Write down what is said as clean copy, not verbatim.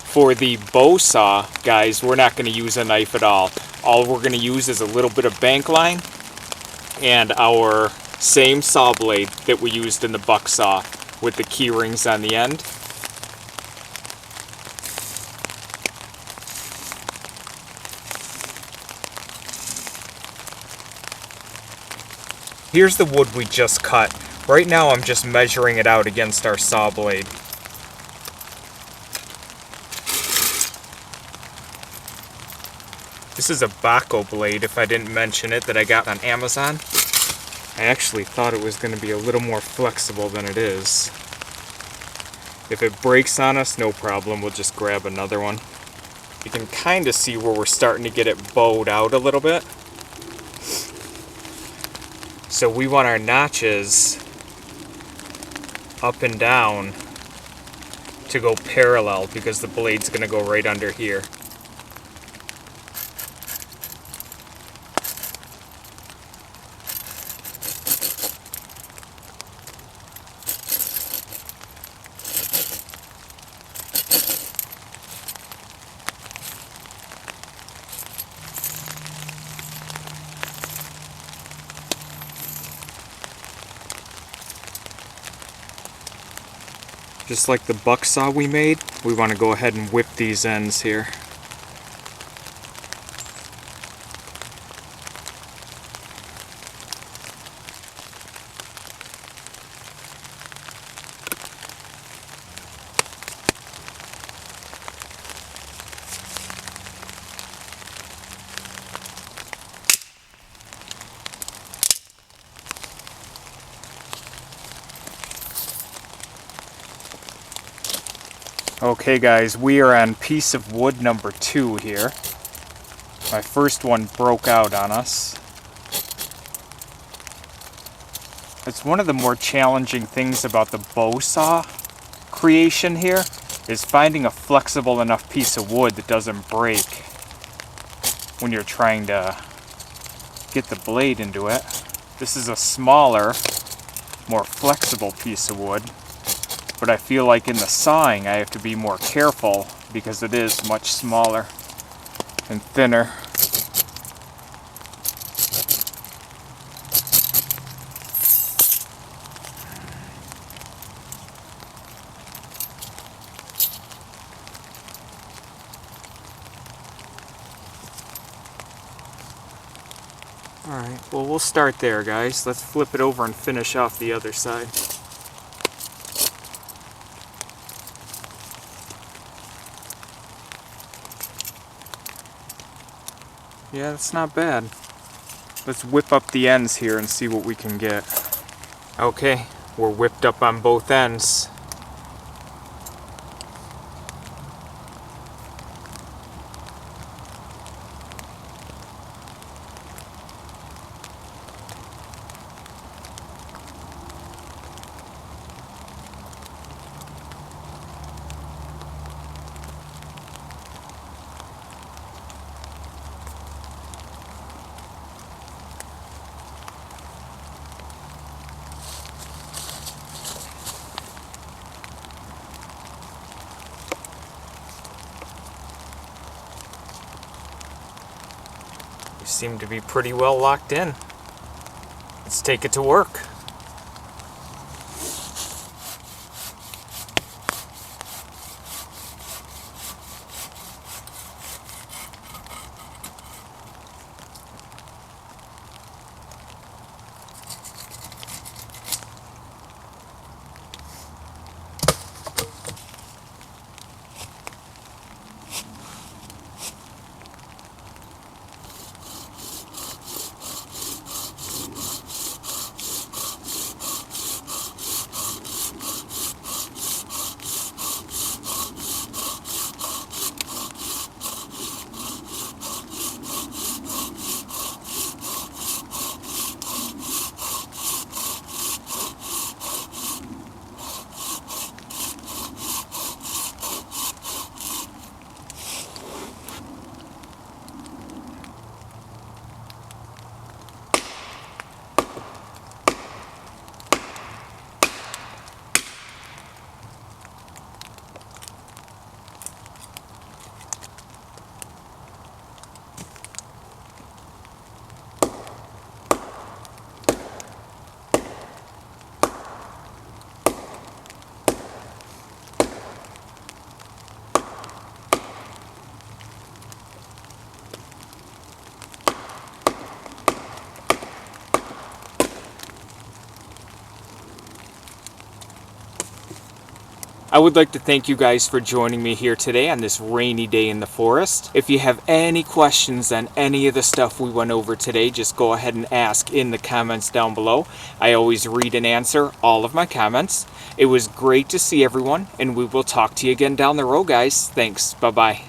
For the bow saw, guys, we're not going to use a knife at all. All we're going to use is a little bit of Bankline and our same saw blade that we used in the Bucksaw with the key rings on the end. Here's the wood we just cut. Right now I'm just measuring it out against our saw blade. This is a Bahco blade, if I didn't mention it, that I got on Amazon. I actually thought it was going to be a little more flexible than it is. If it breaks on us, no problem, we'll just grab another one. You can kind of see where we're starting to get it bowed out a little bit. So we want our notches up and down to go parallel because the blade's going to go right under here. Just like the Bucksaw we made, we want to go ahead and whip these ends here. Okay guys, we are on piece of wood number 2 here. My first one broke out on us. It's one of the more challenging things about the bow saw creation here, is finding a flexible enough piece of wood that doesn't break when you're trying to get the blade into it. This is a smaller, more flexible piece of wood. But I feel like in the sawing I have to be more careful because it is much smaller and thinner. Alright, well we'll start there guys. Let's flip it over and finish off the other side. Yeah, that's not bad. Let's whip up the ends here and see what we can get. Okay, we're whipped up on both ends. Seem to be pretty well locked in. Let's take it to work. I would like to thank you guys for joining me here today on this rainy day in the forest. If you have any questions on any of the stuff we went over today, just go ahead and ask in the comments down below. I always read and answer all of my comments. It was great to see everyone, and we will talk to you again down the road, guys. Thanks. Bye-bye.